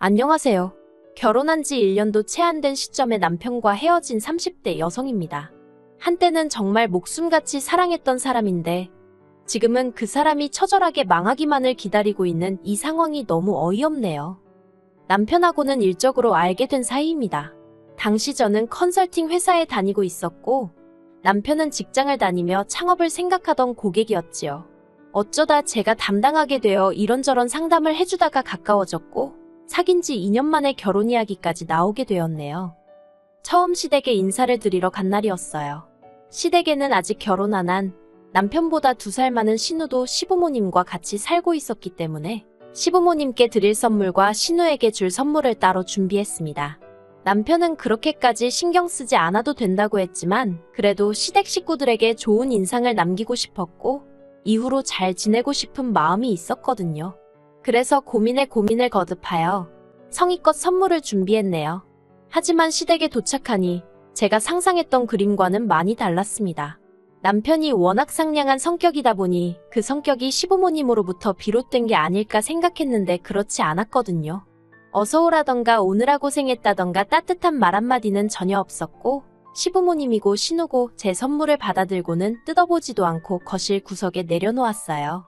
안녕하세요. 결혼한 지 1년도 채 안 된 시점에 남편과 헤어진 30대 여성입니다. 한때는 정말 목숨같이 사랑했던 사람인데 지금은 그 사람이 처절하게 망하기만을 기다리고 있는 이 상황이 너무 어이없네요. 남편하고는 일적으로 알게 된 사이입니다. 당시 저는 컨설팅 회사에 다니고 있었고 남편은 직장을 다니며 창업을 생각하던 고객이었지요. 어쩌다 제가 담당하게 되어 이런저런 상담을 해주다가 가까워졌고 사귄 지 2년 만에 결혼 이야기까지 나오게 되었네요. 처음 시댁에 인사를 드리러 간 날이었어요. 시댁에는 아직 결혼 안 한 남편보다 2살 많은 신우도 시부모님과 같이 살고 있었기 때문에 시부모님께 드릴 선물과 신우에게 줄 선물을 따로 준비했습니다. 남편은 그렇게까지 신경 쓰지 않아도 된다고 했지만 그래도 시댁 식구들에게 좋은 인상을 남기고 싶었고 이후로 잘 지내고 싶은 마음이 있었거든요. 그래서 고민에 고민을 거듭하여 성의껏 선물을 준비했네요. 하지만 시댁에 도착하니 제가 상상했던 그림과는 많이 달랐습니다. 남편이 워낙 상냥한 성격이다 보니 그 성격이 시부모님으로부터 비롯된 게 아닐까 생각했는데 그렇지 않았거든요. 어서 오라던가 오느라 고생했다던가 따뜻한 말 한마디는 전혀 없었고 시부모님이고 신우고 제 선물을 받아들고는 뜯어보지도 않고 거실 구석에 내려놓았어요.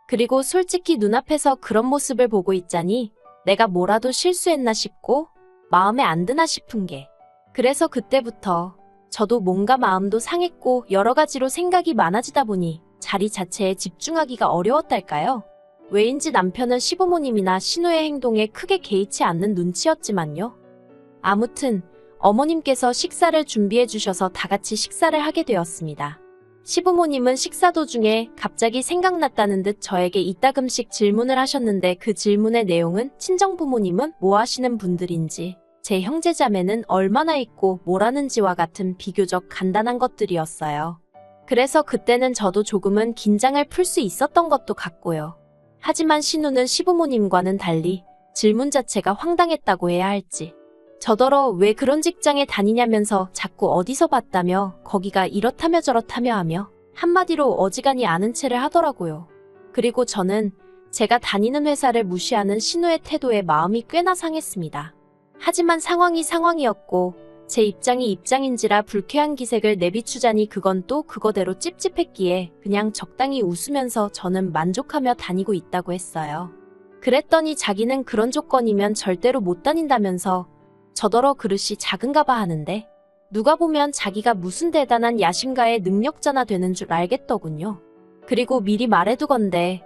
그리고 솔직히 눈앞에서 그런 모습을 보고 있자니 내가 뭐라도 실수했나 싶고 마음에 안 드나 싶은 게 그래서 그때부터 저도 뭔가 마음도 상했고 여러 가지로 생각이 많아지다 보니 자리 자체에 집중하기가 어려웠달까요? 왜인지 남편은 시부모님이나 신우의 행동에 크게 개의치 않는 눈치였지만요. 아무튼 어머님께서 식사를 준비해 주셔서 다 같이 식사를 하게 되었습니다. 시부모님은 식사 도중에 갑자기 생각났다는 듯 저에게 이따금씩 질문을 하셨는데 그 질문의 내용은 친정부모님은 뭐 하시는 분들인지, 제 형제자매는 얼마나 있고 뭘 하는지와 같은 비교적 간단한 것들이었어요. 그래서 그때는 저도 조금은 긴장을 풀 수 있었던 것도 같고요. 하지만 신우는 시부모님과는 달리 질문 자체가 황당했다고 해야 할지 저더러 왜 그런 직장에 다니냐면서 자꾸 어디서 봤다며 거기가 이렇다며 저렇다며 하며 한마디로 어지간히 아는 체를 하더라고요. 그리고 저는 제가 다니는 회사를 무시하는 신우의 태도에 마음이 꽤나 상했습니다. 하지만 상황이 상황이었고 제 입장이 입장인지라 불쾌한 기색을 내비추자니 그건 또 그거대로 찝찝했기에 그냥 적당히 웃으면서 저는 만족하며 다니고 있다고 했어요. 그랬더니 자기는 그런 조건이면 절대로 못 다닌다면서 저더러 그릇이 작은가 봐 하는데 누가 보면 자기가 무슨 대단한 야심가의 능력자나 되는 줄 알겠더군요. 그리고 미리 말해두건대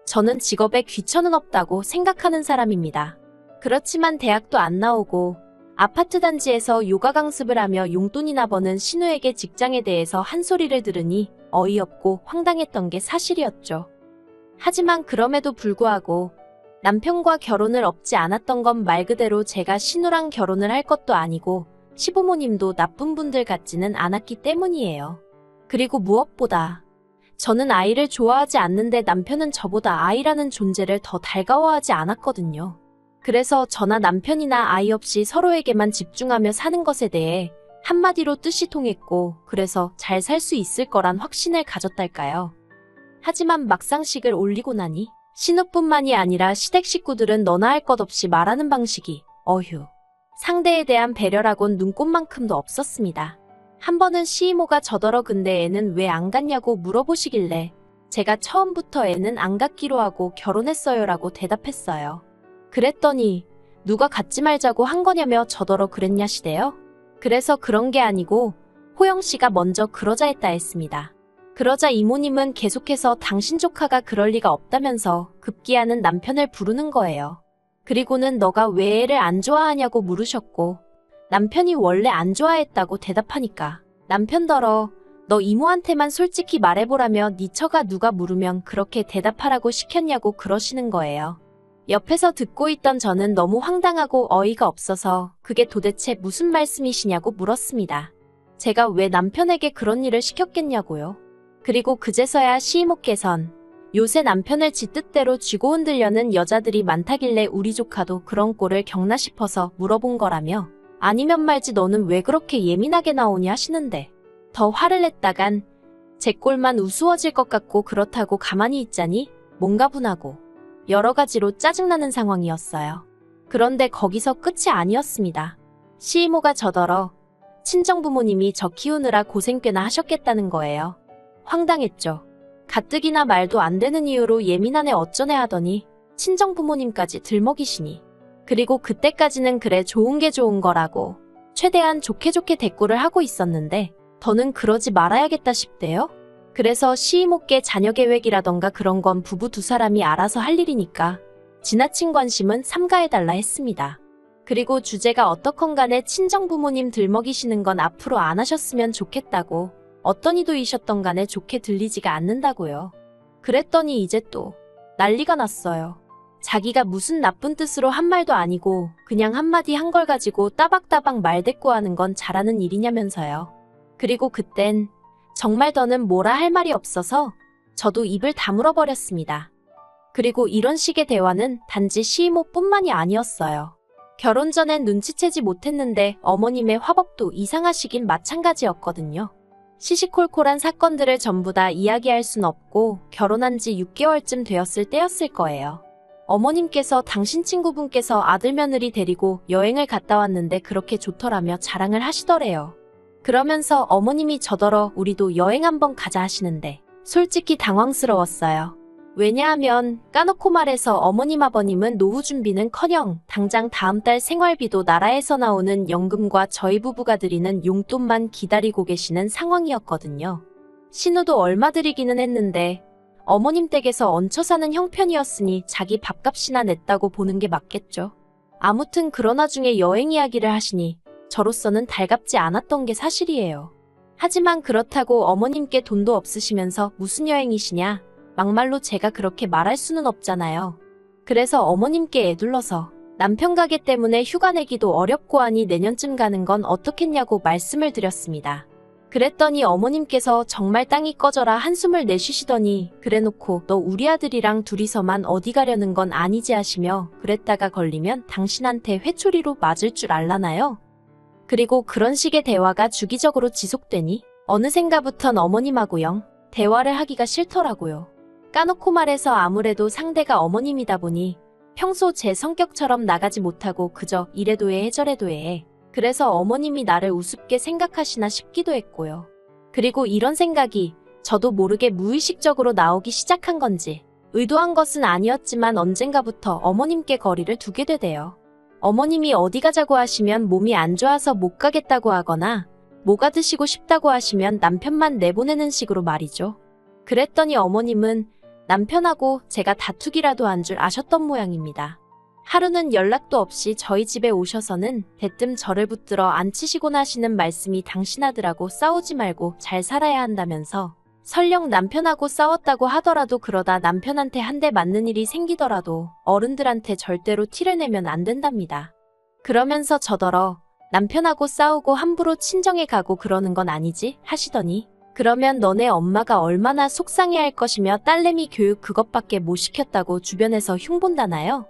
저는 직업에 귀천은 없다고 생각하는 사람입니다. 그렇지만 대학도 안 나오고 아파트 단지에서 요가 강습을 하며 용돈이나 버는 신우에게 직장에 대해서 한 소리를 들으니 어이없고 황당했던 게 사실이었죠. 하지만 그럼에도 불구하고 남편과 결혼을 업지 않았던 건 말 그대로 제가 신우랑 결혼을 할 것도 아니고 시부모님도 나쁜 분들 같지는 않았기 때문이에요. 그리고 무엇보다 저는 아이를 좋아하지 않는데 남편은 저보다 아이라는 존재를 더 달가워하지 않았거든요. 그래서 저나 남편이나 아이 없이 서로에게만 집중하며 사는 것에 대해 한마디로 뜻이 통했고 그래서 잘 살 수 있을 거란 확신을 가졌달까요. 하지만 막상 식을 올리고 나니 신우뿐만이 아니라 시댁 식구들은 너나 할 것 없이 말하는 방식이 어휴. 상대에 대한 배려라곤 눈꼽만큼도 없었습니다. 한 번은 시이모가 저더러 근데 애는 왜 안 갔냐고 물어보시길래 제가 처음부터 애는 안 갔기로 하고 결혼했어요라고 대답했어요. 그랬더니 누가 갖지 말자고 한 거냐며 저더러 그랬냐시대요. 그래서 그런 게 아니고 호영씨가 먼저 그러자 했다 했습니다. 그러자 이모님은 계속해서 당신 조카가 그럴 리가 없다면서 급기야는 남편을 부르는 거예요. 그리고는 너가 왜 애를 안 좋아하냐고 물으셨고 남편이 원래 안 좋아했다고 대답하니까 남편더러 너 이모한테만 솔직히 말해보라며 네 처가 누가 물으면 그렇게 대답하라고 시켰냐고 그러시는 거예요. 옆에서 듣고 있던 저는 너무 황당하고 어이가 없어서 그게 도대체 무슨 말씀이시냐고 물었습니다. 제가 왜 남편에게 그런 일을 시켰겠냐고요. 그리고 그제서야 시이모께선 요새 남편을 지 뜻대로 쥐고 흔들려는 여자들이 많다길래 우리 조카도 그런 꼴을 겪나 싶어서 물어본 거라며 아니면 말지 너는 왜 그렇게 예민하게 나오니 하시는데 더 화를 냈다간 제 꼴만 우스워질 것 같고 그렇다고 가만히 있자니 뭔가 분하고 여러 가지로 짜증나는 상황이었어요. 그런데 거기서 끝이 아니었습니다. 시이모가 저더러 친정부모님이 저 키우느라 고생 꽤나 하셨겠다는 거예요. 황당했죠. 가뜩이나 말도 안 되는 이유로 예민하네 어쩌네 하더니 친정부모님까지 들먹이시니. 그리고 그때까지는 그래 좋은 게 좋은 거라고 최대한 좋게 대꾸를 하고 있었는데 더는 그러지 말아야겠다 싶대요. 그래서 시이모께 자녀 계획이라던가 그런 건 부부 두 사람이 알아서 할 일이니까 지나친 관심은 삼가해달라 했습니다. 그리고 주제가 어떻건 간에 친정부모님 들먹이시는 건 앞으로 안 하셨으면 좋겠다고 어떤 이도이셨던 간에 좋게 들리지가 않는다고요. 그랬더니 이제 또 난리가 났어요. 자기가 무슨 나쁜 뜻으로 한 말도 아니고 그냥 한마디 한 걸 가지고 따박따박 말대꾸하는 건 잘하는 일이냐면서요. 그리고 그땐 정말 더는 뭐라 할 말이 없어서 저도 입을 다물어 버렸습니다. 그리고 이런 식의 대화는 단지 시이모뿐만이 아니었어요. 결혼 전엔 눈치채지 못했는데 어머님의 화법도 이상하시긴 마찬가지였거든요. 시시콜콜한 사건들을 전부 다 이야기할 순 없고 결혼한 지 6개월쯤 되었을 때였을 거예요. 어머님께서 당신 친구분께서 아들 며느리 데리고 여행을 갔다 왔는데 그렇게 좋더라며 자랑을 하시더래요. 그러면서 어머님이 저더러 우리도 여행 한번 가자 하시는데 솔직히 당황스러웠어요. 왜냐하면 까놓고 말해서 어머님 아버님은 노후 준비는커녕 당장 다음 달 생활비도 나라에서 나오는 연금과 저희 부부가 드리는 용돈만 기다리고 계시는 상황이었거든요. 신우도 얼마 드리기는 했는데 어머님 댁에서 얹혀 사는 형편이었으니 자기 밥값이나 냈다고 보는 게 맞겠죠. 아무튼 그런 와중에 여행 이야기를 하시니 저로서는 달갑지 않았던 게 사실이에요. 하지만 그렇다고 어머님께 돈도 없으시면서 무슨 여행이시냐? 막말로 제가 그렇게 말할 수는 없잖아요. 그래서 어머님께 애둘러서 남편 가게 때문에 휴가 내기도 어렵고 하니 내년쯤 가는 건 어떻겠냐고 말씀을 드렸습니다. 그랬더니 어머님께서 정말 땅이 꺼져라 한숨을 내쉬시더니 그래놓고 너 우리 아들이랑 둘이서만 어디 가려는 건 아니지 하시며 그랬다가 걸리면 당신한테 회초리로 맞을 줄 알라나요? 그리고 그런 식의 대화가 주기적으로 지속되니 어느샌가부턴 어머님하고 영 대화를 하기가 싫더라고요. 까놓고 말해서 아무래도 상대가 어머님이다 보니 평소 제 성격처럼 나가지 못하고 그저 이래도 해 저래도 해. 그래서 어머님이 나를 우습게 생각하시나 싶기도 했고요. 그리고 이런 생각이 저도 모르게 무의식적으로 나오기 시작한 건지 의도한 것은 아니었지만 언젠가부터 어머님께 거리를 두게 되대요. 어머님이 어디 가자고 하시면 몸이 안 좋아서 못 가겠다고 하거나 뭐가 드시고 싶다고 하시면 남편만 내보내는 식으로 말이죠. 그랬더니 어머님은 남편하고 제가 다투기라도 한 줄 아셨던 모양입니다. 하루는 연락도 없이 저희 집에 오셔서는 대뜸 저를 붙들어 앉히시곤 하시는 말씀이 당신 아들하고 싸우지 말고 잘 살아야 한다면서 설령 남편하고 싸웠다고 하더라도 그러다 남편한테 한 대 맞는 일이 생기더라도 어른들한테 절대로 티를 내면 안 된답니다. 그러면서 저더러 남편하고 싸우고 함부로 친정에 가고 그러는 건 아니지 하시더니 그러면 너네 엄마가 얼마나 속상해할 것이며 딸내미 교육 그것밖에 못 시켰다고 주변에서 흉본다나요?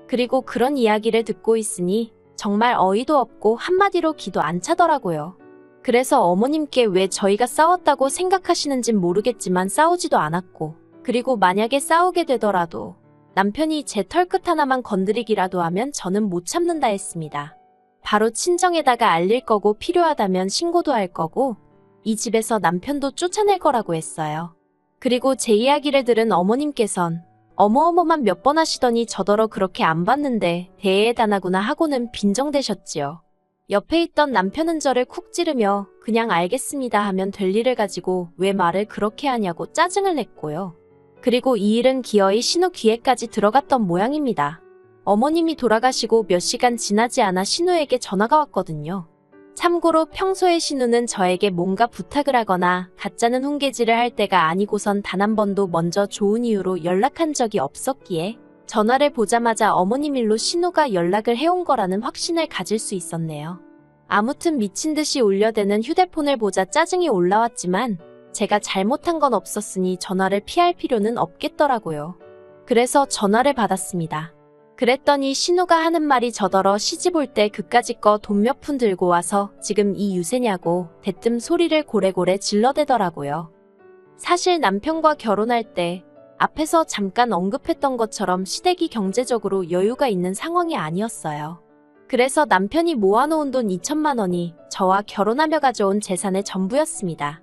그리고 그런 이야기를 듣고 있으니 정말 어이도 없고 한마디로 기도 안 차더라고요. 그래서 어머님께 왜 저희가 싸웠다고 생각하시는진 모르겠지만 싸우지도 않았고 그리고 만약에 싸우게 되더라도 남편이 제 털끝 하나만 건드리기라도 하면 저는 못 참는다 했습니다. 바로 친정에다가 알릴 거고 필요하다면 신고도 할 거고 이 집에서 남편도 쫓아낼 거라고 했어요. 그리고 제 이야기를 들은 어머님께선 어머어머만 몇 번 하시더니 저더러 그렇게 안 봤는데 대해다나구나 하고는 빈정대셨지요. 옆에 있던 남편은 저를 쿡 찌르며 그냥 알겠습니다 하면 될 일을 가지고 왜 말을 그렇게 하냐고 짜증을 냈고요. 그리고 이 일은 기어이 신우 귀에까지 들어갔던 모양입니다. 어머님이 돌아가시고 몇 시간 지나지 않아 신우에게 전화가 왔거든요. 참고로 평소에 신우는 저에게 뭔가 부탁을 하거나 가짜는 훈계질을 할 때가 아니고선 단 한 번도 먼저 좋은 이유로 연락한 적이 없었기에 전화를 보자마자 어머님 일로 신우가 연락을 해온 거라는 확신을 가질 수 있었네요. 아무튼 미친 듯이 울려대는 휴대폰을 보자 짜증이 올라왔지만 제가 잘못한 건 없었으니 전화를 피할 필요는 없겠더라고요. 그래서 전화를 받았습니다. 그랬더니 신우가 하는 말이 저더러 시집 올 때 그까짓 거 돈 몇 푼 들고 와서 지금 이 유세냐고 대뜸 소리를 고래고래 질러대더라고요. 사실 남편과 결혼할 때 앞에서 잠깐 언급했던 것처럼 시댁이 경제적으로 여유가 있는 상황이 아니었어요. 그래서 남편이 모아놓은 돈 2천만 원이 저와 결혼하며 가져온 재산의 전부였습니다.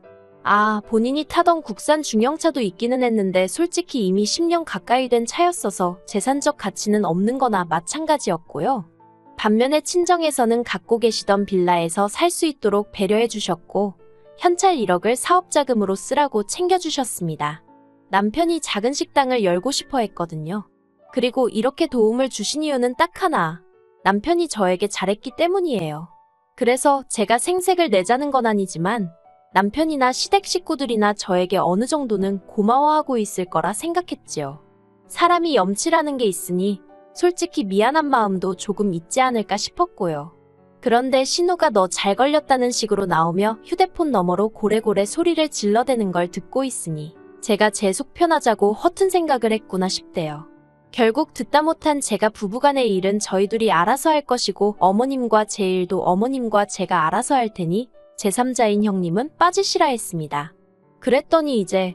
본인이 타던 국산 중형차도 있기는 했는데 솔직히 이미 10년 가까이 된 차였어서 재산적 가치는 없는 거나 마찬가지였고요. 반면에 친정에서는 갖고 계시던 빌라에서 살 수 있도록 배려해 주셨고 현찰 1억을 사업자금으로 쓰라고 챙겨주셨습니다. 남편이 작은 식당을 열고 싶어 했거든요. 그리고 이렇게 도움을 주신 이유는 딱 하나. 남편이 저에게 잘했기 때문이에요. 그래서 제가 생색을 내자는 건 아니지만 남편이나 시댁 식구들이나 저에게 어느 정도는 고마워하고 있을 거라 생각했지요. 사람이 염치라는 게 있으니 솔직히 미안한 마음도 조금 있지 않을까 싶었고요. 그런데 신우가 너 잘 걸렸다는 식으로 나오며 휴대폰 너머로 고래고래 소리를 질러대는 걸 듣고 있으니 제가 제 속 편하자고 허튼 생각을 했구나 싶대요. 결국 듣다 못한 제가 부부간의 일은 저희 둘이 알아서 할 것이고 어머님과 제 일도 어머님과 제가 알아서 할 테니 제3자인 형님은 빠지시라 했습니다. 그랬더니 이제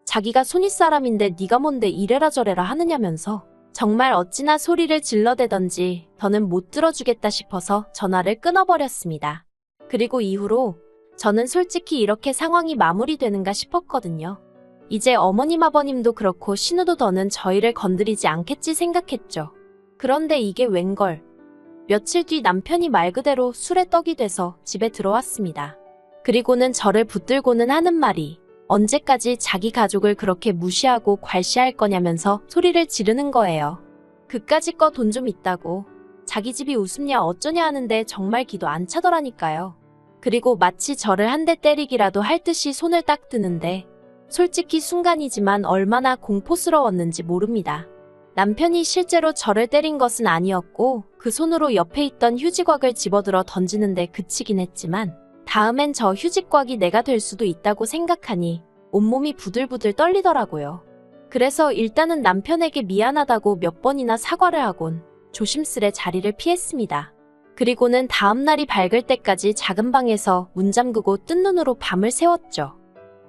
자기가 손윗사람인데 네가 뭔데 이래라 저래라 하느냐면서 정말 어찌나 소리를 질러대던지 더는 못 들어주겠다 싶어서 전화를 끊어버렸습니다. 그리고 이후로 저는 솔직히 이렇게 상황이 마무리되는가 싶었거든요. 이제 어머님 아버님도 그렇고 신우도 더는 저희를 건드리지 않겠지 생각했죠. 그런데 이게 웬걸. 며칠 뒤 남편이 말 그대로 술에 떡이 돼서 집에 들어왔습니다. 그리고는 저를 붙들고는 하는 말이 언제까지 자기 가족을 그렇게 무시하고 괄시할 거냐면서 소리를 지르는 거예요. 그까짓 거 돈 좀 있다고. 자기 집이 우습냐 어쩌냐 하는데 정말 기도 안 차더라니까요. 그리고 마치 저를 한 대 때리기라도 할 듯이 손을 딱 드는데 솔직히 순간이지만 얼마나 공포스러웠는지 모릅니다. 남편이 실제로 저를 때린 것은 아니었고 그 손으로 옆에 있던 휴지곽을 집어들어 던지는데 그치긴 했지만 다음엔 저 휴지곽이 내가 될 수도 있다고 생각하니 온몸이 부들부들 떨리더라고요. 그래서 일단은 남편에게 미안하다고 몇 번이나 사과를 하곤 조심스레 자리를 피했습니다. 그리고는 다음날이 밝을 때까지 작은 방에서 문 잠그고 뜬 눈으로 밤을 새웠죠.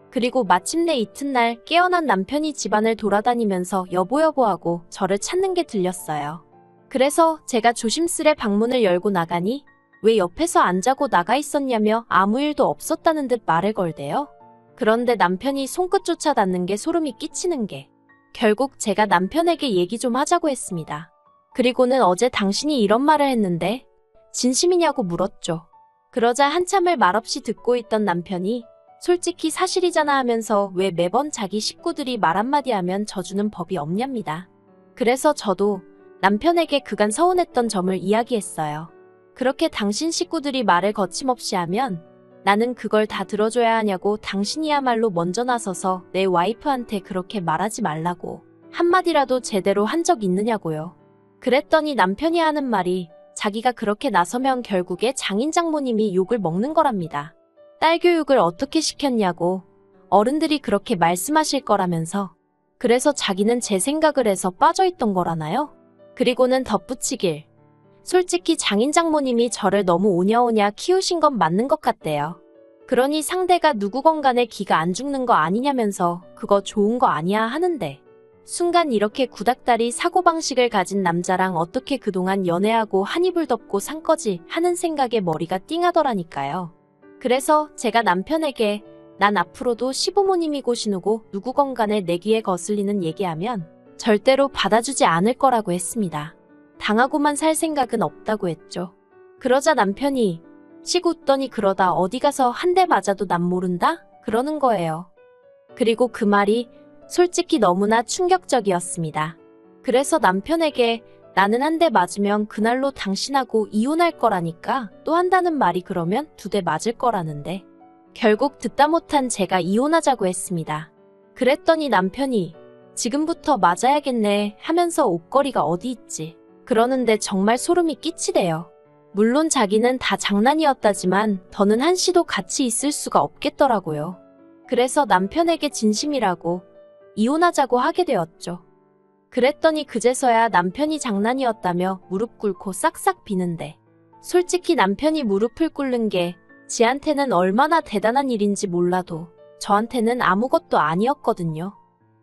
그리고 마침내 이튿날 깨어난 남편이 집안을 돌아다니면서 여보여보하고 저를 찾는 게 들렸어요. 그래서 제가 조심스레 방문을 열고 나가니 왜 옆에서 안 자고 나가 있었냐며 아무 일도 없었다는 듯 말을 걸대요. 그런데 남편이 손끝조차 닿는 게 소름이 끼치는 게 결국 제가 남편에게 얘기 좀 하자고 했습니다. 그리고는 어제 당신이 이런 말을 했는데 진심이냐고 물었죠. 그러자 한참을 말없이 듣고 있던 남편이 솔직히 사실이잖아 하면서 왜 매번 자기 식구들이 말 한마디 하면 져주는 법이 없냐입니다. 그래서 저도 남편에게 그간 서운했던 점을 이야기했어요. 그렇게 당신 식구들이 말을 거침없이 하면 나는 그걸 다 들어줘야 하냐고 당신이야말로 먼저 나서서 내 와이프한테 그렇게 말하지 말라고 한마디라도 제대로 한 적 있느냐고요. 그랬더니 남편이 하는 말이 자기가 그렇게 나서면 결국에 장인 장모님이 욕을 먹는 거랍니다. 딸 교육을 어떻게 시켰냐고 어른들이 그렇게 말씀하실 거라면서 그래서 자기는 제 생각을 해서 빠져있던 거라나요? 그리고는 덧붙이길 솔직히 장인 장모님이 저를 너무 오냐오냐 키우신 건 맞는 것 같대요. 그러니 상대가 누구건 간에 기가 안 죽는 거 아니냐면서 그거 좋은 거 아니야 하는데 순간 이렇게 구닥다리 사고방식을 가진 남자랑 어떻게 그동안 연애하고 한 이불 덮고 산 거지 하는 생각에 머리가 띵하더라니까요. 그래서 제가 남편에게 난 앞으로도 시부모님이고 신우고 누구건 간에 내 귀에 거슬리는 얘기하면 절대로 받아주지 않을 거라고 했습니다. 당하고만 살 생각은 없다고 했죠. 그러자 남편이 씩 웃더니 그러다 어디 가서 한 대 맞아도 난 모른다? 그러는 거예요. 그리고 그 말이 솔직히 너무나 충격적이었습니다. 그래서 남편에게 나는 한 대 맞으면 그날로 당신하고 이혼할 거라니까 또 한다는 말이 그러면 2대 맞을 거라는데 결국 듣다 못한 제가 이혼하자고 했습니다. 그랬더니 남편이 지금부터 맞아야겠네 하면서 옷걸이가 어디 있지 그러는데 정말 소름이 끼치대요. 물론 자기는 다 장난이었다지만 더는 한시도 같이 있을 수가 없겠더라고요. 그래서 남편에게 진심이라고 이혼하자고 하게 되었죠. 그랬더니 그제서야 남편이 장난이었다며 무릎 꿇고 싹싹 비는데 솔직히 남편이 무릎을 꿇는 게 지한테는 얼마나 대단한 일인지 몰라도 저한테는 아무것도 아니었거든요.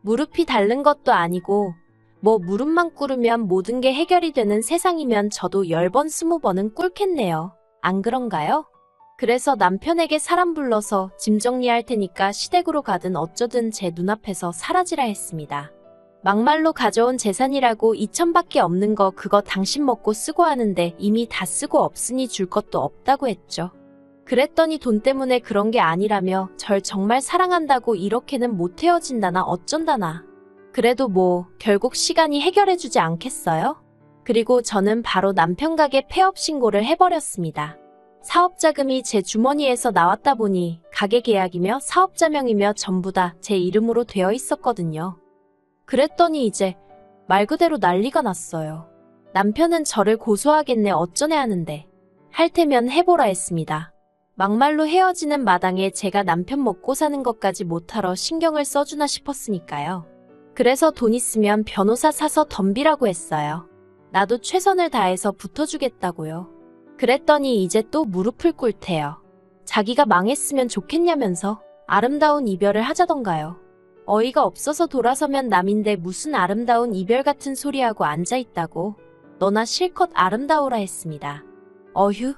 무릎이 닳는 것도 아니고 뭐 무릎만 꿇으면 모든 게 해결이 되는 세상이면 저도 10번 20번은 꿇겠네요. 안 그런가요? 그래서 남편에게 사람 불러서 짐 정리할 테니까 시댁으로 가든 어쩌든 제 눈앞에서 사라지라 했습니다. 막말로 가져온 재산이라고 2천밖에 없는 거 그거 당신 먹고 쓰고 하는데 이미 다 쓰고 없으니 줄 것도 없다고 했죠. 그랬더니 돈 때문에 그런 게 아니라며 절 정말 사랑한다고 이렇게는 못 헤어진다나 어쩐다나. 그래도 뭐 결국 시간이 해결해주지 않겠어요? 그리고 저는 바로 남편 가게 폐업 신고를 해버렸습니다. 사업자금이 제 주머니에서 나왔다 보니 가게 계약이며 사업자명이며 전부 다 제 이름으로 되어 있었거든요. 그랬더니 이제 말 그대로 난리가 났어요. 남편은 저를 고소하겠네 어쩌네 하는데 할 테면 해보라 했습니다. 막말로 헤어지는 마당에 제가 남편 먹고 사는 것까지 못하러 신경을 써주나 싶었으니까요. 그래서 돈 있으면 변호사 사서 덤비라고 했어요. 나도 최선을 다해서 붙어주겠다고요. 그랬더니 이제 또 무릎을 꿇대요. 자기가 망했으면 좋겠냐면서 아름다운 이별을 하자던가요. 어이가 없어서 돌아서면 남인데 무슨 아름다운 이별 같은 소리하고 앉아있다고. 너나 실컷 아름다우라 했습니다. 어휴,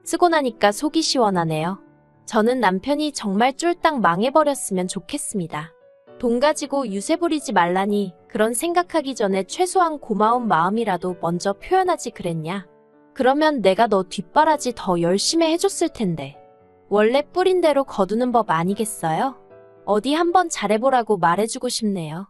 쓰고 나니까 속이 시원하네요. 저는 남편이 정말 쫄딱 망해버렸으면 좋겠습니다. 돈 가지고 유세 부리지 말라니 그런 생각하기 전에 최소한 고마운 마음이라도 먼저 표현하지 그랬냐. 그러면 내가 너 뒷바라지 더 열심히 해줬을 텐데. 원래 뿌린 대로 거두는 법 아니겠어요? 어디 한번 잘해보라고 말해주고 싶네요.